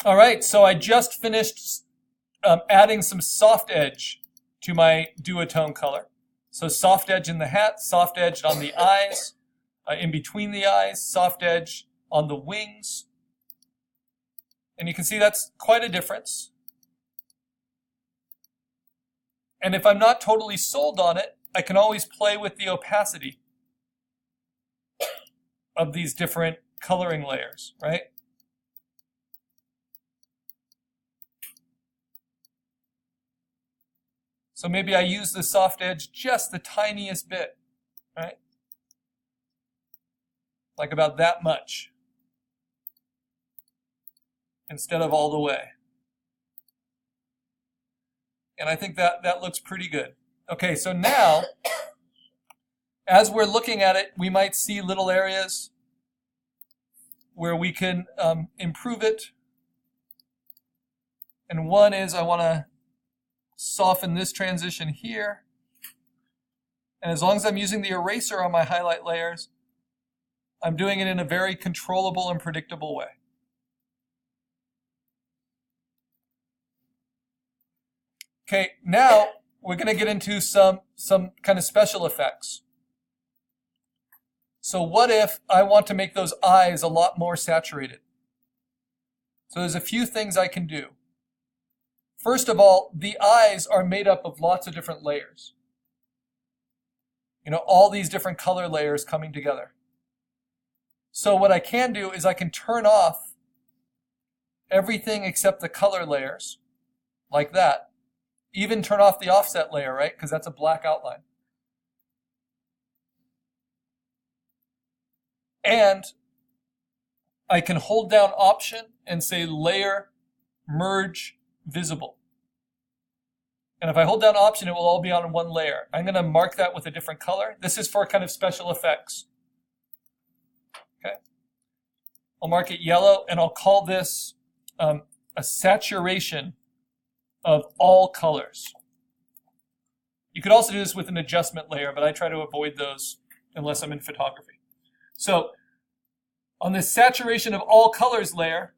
All right, so I just finished adding some soft edge to my duotone color. So soft edge in the hat, soft edge on the eyes, in between the eyes, soft edge on the wings. And you can see that's quite a difference. And if I'm not totally sold on it, I can always play with the opacity of these different coloring layers, right? So maybe I use the soft edge just the tiniest bit, right? Like about that much, instead of all the way. And I think that looks pretty good. Okay, so now, as we're looking at it, we might see little areas where we can improve it. And one is I want to soften this transition here. And as long as I'm using the eraser on my highlight layers, I'm doing it in a very controllable and predictable way. Okay, now we're going to get into some kind of special effects. So what if I want to make those eyes a lot more saturated? So there's a few things I can do. First of all, the eyes are made up of lots of different layers. You know, all these different color layers coming together. So what I can do is I can turn off everything except the color layers, like that. Even turn off the offset layer, right? Because that's a black outline. And I can hold down Option and say Layer, Merge, Visible. And if I hold down Option, it will all be on one layer. I'm going to mark that with a different color. This is for kind of special effects. Okay. I'll mark it yellow, and I'll call this a saturation of all colors. You could also do this with an adjustment layer, but I try to avoid those unless I'm in photography. So on this saturation of all colors layer,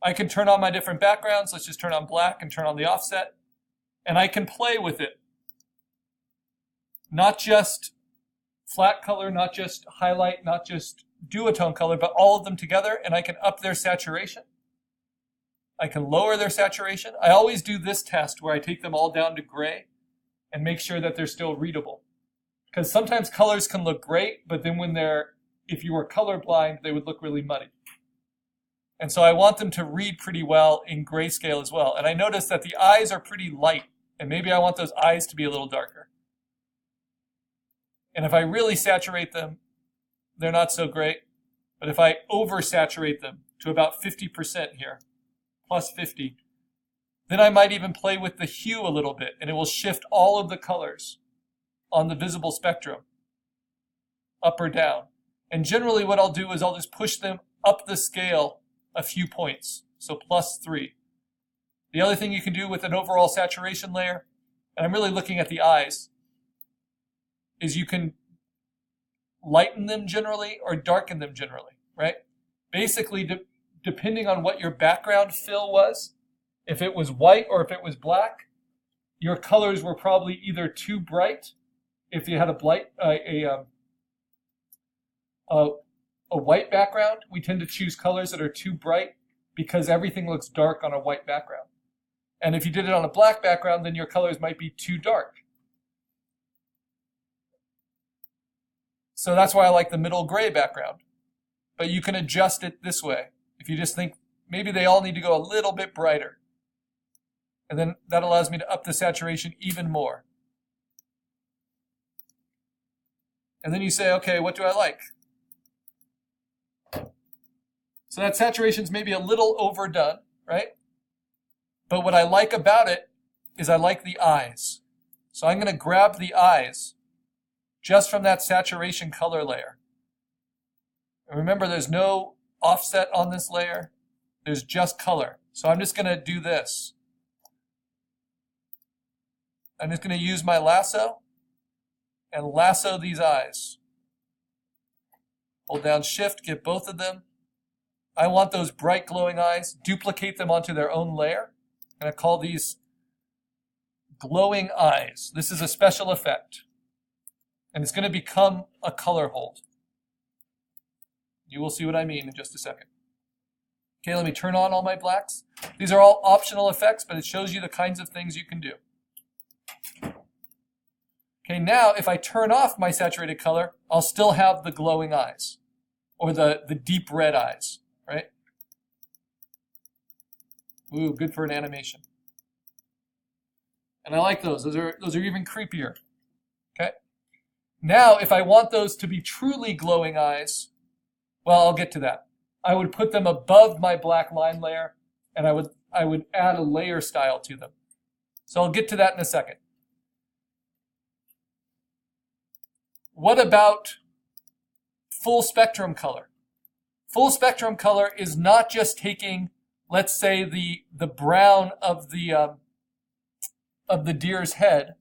I can turn on my different backgrounds. Let's just turn on black and turn on the offset. And I can play with it. Not just flat color, not just highlight, not just duotone color, but all of them together. And I can up their saturation. I can lower their saturation. I always do this test where I take them all down to gray and make sure that they're still readable. Because sometimes colors can look great, but then if you were colorblind, they would look really muddy. And so I want them to read pretty well in grayscale as well. And I notice that the eyes are pretty light, and maybe I want those eyes to be a little darker. And if I really saturate them, they're not so great. But if I oversaturate them to about 50% here, plus 50, then I might even play with the hue a little bit, and it will shift all of the colors on the visible spectrum, up or down. And generally what I'll do is I'll just push them up the scale a few points, so plus 3. The other thing you can do with an overall saturation layer, and I'm really looking at the eyes, is you can lighten them generally or darken them generally, right? Basically, depending on what your background fill was, if it was white or if it was black, your colors were probably either too bright. If you had a white background, we tend to choose colors that are too bright because everything looks dark on a white background. And if you did it on a black background, then your colors might be too dark. So that's why I like the middle gray background. But you can adjust it this way. If you just think maybe they all need to go a little bit brighter. And then that allows me to up the saturation even more. And then you say, okay, what do I like? So that saturation's maybe a little overdone, right? But what I like about it is I like the eyes. So I'm going to grab the eyes just from that saturation color layer. And remember, there's no offset on this layer. There's just color. So I'm just going to do this. I'm just going to use my lasso and lasso these eyes. Hold down Shift, get both of them, I want those bright glowing eyes, duplicate them onto their own layer, and I call these glowing eyes. This is a special effect, and it's going to become a color hold. You will see what I mean in just a second. Okay, let me turn on all my blacks. These are all optional effects, but it shows you the kinds of things you can do. Okay, now if I turn off my saturated color, I'll still have the glowing eyes, or the deep red eyes, right? Ooh, good for an animation. And I like those. Those are even creepier. Okay? Now, if I want those to be truly glowing eyes, well, I'll get to that. I would put them above my black line layer, and I would add a layer style to them. So I'll get to that in a second. What about full spectrum color? Full spectrum color is not just taking, let's say, the brown of the deer's head.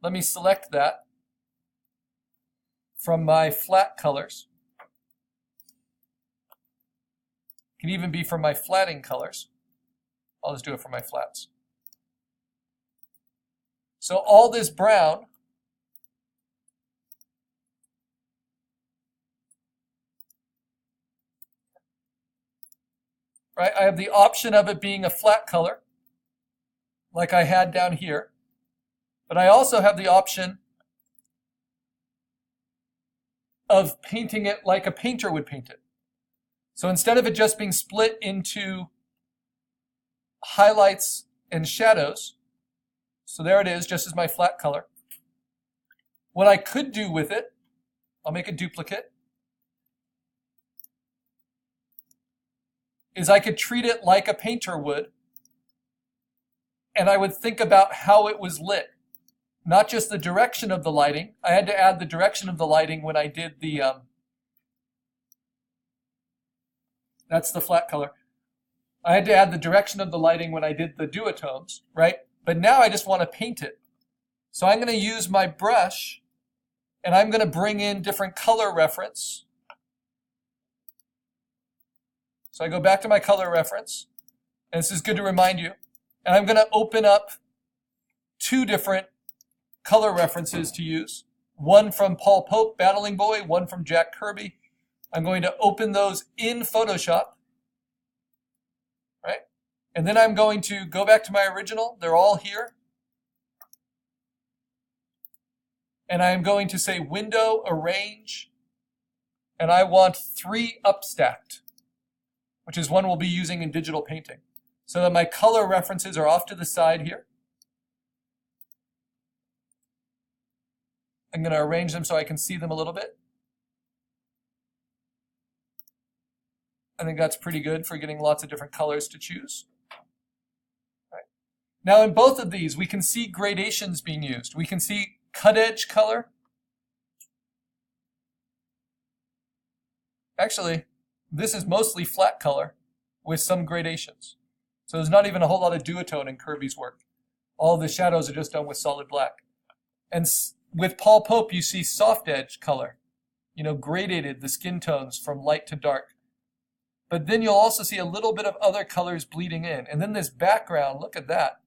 Let me select that from my flat colors. It can even be from my flatting colors. I'll just do it for my flats. So all this brown right? I have the option of it being a flat color, like I had down here. But I also have the option of painting it like a painter would paint it. So instead of it just being split into highlights and shadows, so there it is, just as my flat color. What I could do with it, I'll make a duplicate, is I could treat it like a painter would, and I would think about how it was lit. Not just the direction of the lighting. I had to add the direction of the lighting when I did the, that's the flat color. I had to add the direction of the lighting when I did the duotones, right? But now I just want to paint it. So I'm going to use my brush, and I'm going to bring in different color reference. So I go back to my color reference, and this is good to remind you. And I'm going to open up two different color references to use. One from Paul Pope, Battling Boy, one from Jack Kirby. I'm going to open those in Photoshop, right? And then I'm going to go back to my original. They're all here. And I'm going to say Window, Arrange, and I want 3 upstacked, which is one we'll be using in digital painting. So that my color references are off to the side here. I'm going to arrange them so I can see them a little bit. I think that's pretty good for getting lots of different colors to choose. Right. Now in both of these, we can see gradations being used. We can see cut edge color. Actually, this is mostly flat color with some gradations. So there's not even a whole lot of duotone in Kirby's work. All the shadows are just done with solid black. And with Paul Pope, you see soft edge color, gradated the skin tones from light to dark. But then you'll also see a little bit of other colors bleeding in. And then this background, look at that.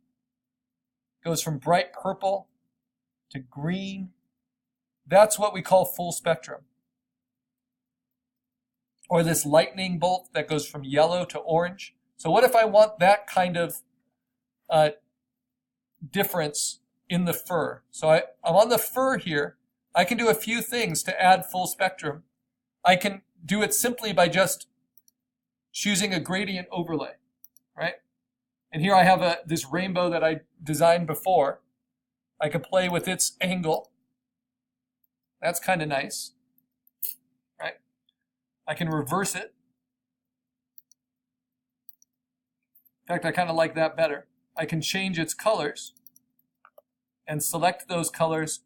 Goes from bright purple to green. That's what we call full spectrum. Or this lightning bolt that goes from yellow to orange. So what if I want that kind of difference in the fur? So I'm on the fur here. I can do a few things to add full spectrum. I can do it simply by just choosing a gradient overlay, right? And here I have this rainbow that I designed before. I could play with its angle. That's kind of nice, right? I can reverse it. In fact, I kind of like that better. I can change its colors and select those colors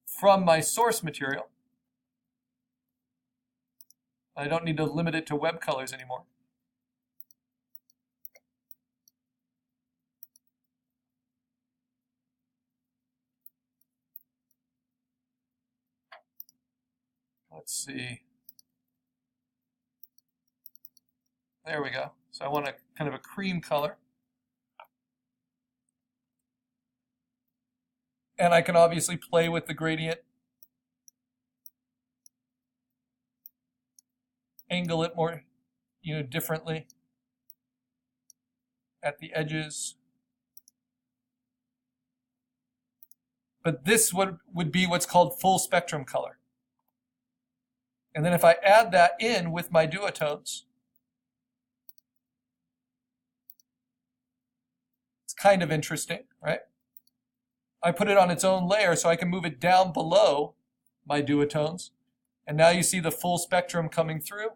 from my source material. I don't need to limit it to web colors anymore. Let's see. There we go. So I want a kind of a cream color. And I can obviously play with the gradient, angle it more, differently at the edges. But this would be what's called full spectrum color. And then if I add that in with my duotones, it's kind of interesting, right? I put it on its own layer so I can move it down below my duotones. And now you see the full spectrum coming through.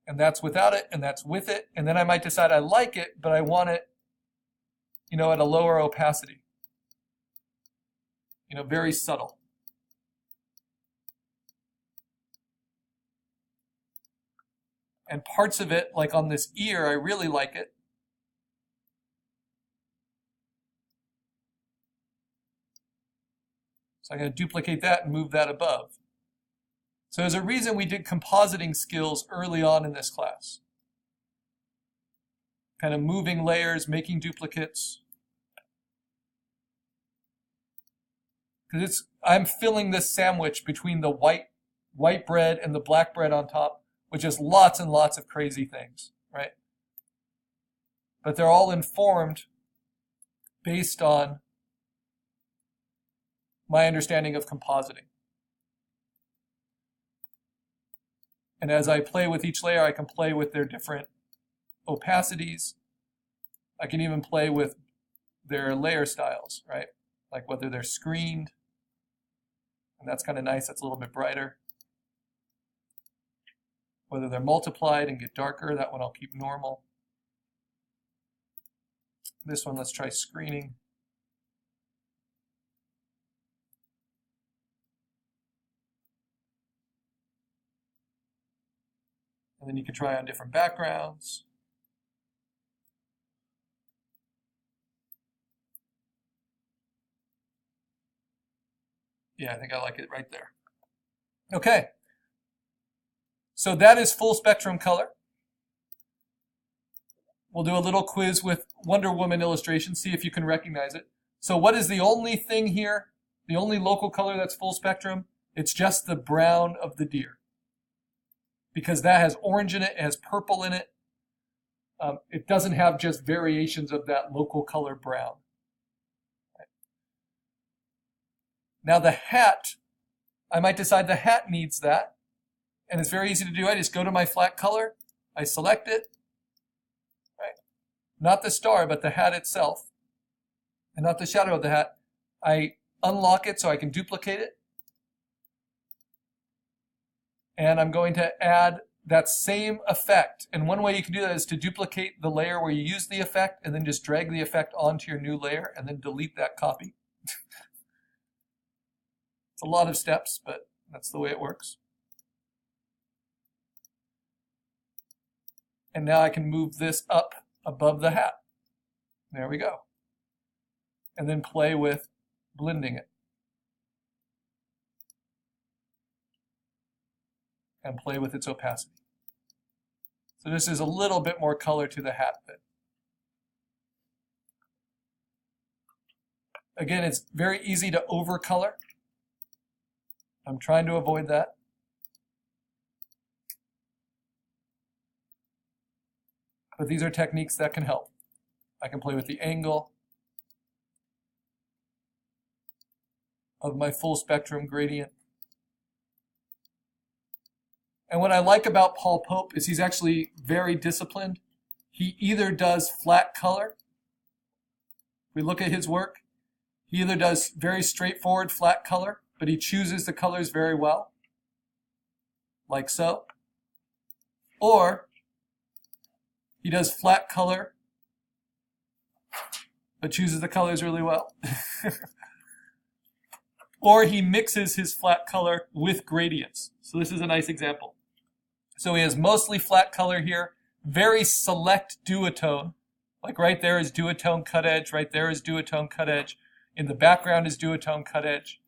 And that's without it, and that's with it. And then I might decide I like it, but I want it, at a lower opacity. Very subtle. And parts of it, like on this ear, I really like it. So I'm going to duplicate that and move that above. So there's a reason we did compositing skills early on in this class. Kind of moving layers, making duplicates. Because I'm filling this sandwich between the white bread and the black bread on top, which is lots and lots of crazy things, right? But they're all informed based on my understanding of compositing. And as I play with each layer, I can play with their different opacities. I can even play with their layer styles, right? Like whether they're screened, and that's kind of nice, that's a little bit brighter. Whether they're multiplied and get darker, that one I'll keep normal. This one, let's try screening. And then you can try on different backgrounds. Yeah, I think I like it right there. Okay. So that is full spectrum color. We'll do a little quiz with Wonder Woman illustration, see if you can recognize it. So what is the only thing here, the only local color that's full spectrum? It's just the brown of the deer. Because that has orange in it, it has purple in it. It doesn't have just variations of that local color brown. Right. Now the hat, I might decide the hat needs that. And it's very easy to do. I just go to my flat color, I select it, right? Not the star, but the hat itself, and not the shadow of the hat. I unlock it so I can duplicate it. And I'm going to add that same effect. And one way you can do that is to duplicate the layer where you use the effect and then just drag the effect onto your new layer and then delete that copy. It's a lot of steps, but that's the way it works. And now I can move this up above the hat. There we go. And then play with blending it. And play with its opacity. So this is a little bit more color to the hat bit. Again, it's very easy to overcolor. I'm trying to avoid that. But these are techniques that can help. I can play with the angle of my full spectrum gradient. And what I like about Paul Pope is he's actually very disciplined. He either does flat color. We look at his work. He either does very straightforward flat color, but he chooses the colors very well, like so. Or he does flat color, but chooses the colors really well. Or he mixes his flat color with gradients. So this is a nice example. So he has mostly flat color here, very select duotone. Like right there is duotone cut edge, right there is duotone cut edge. In the background is duotone cut edge.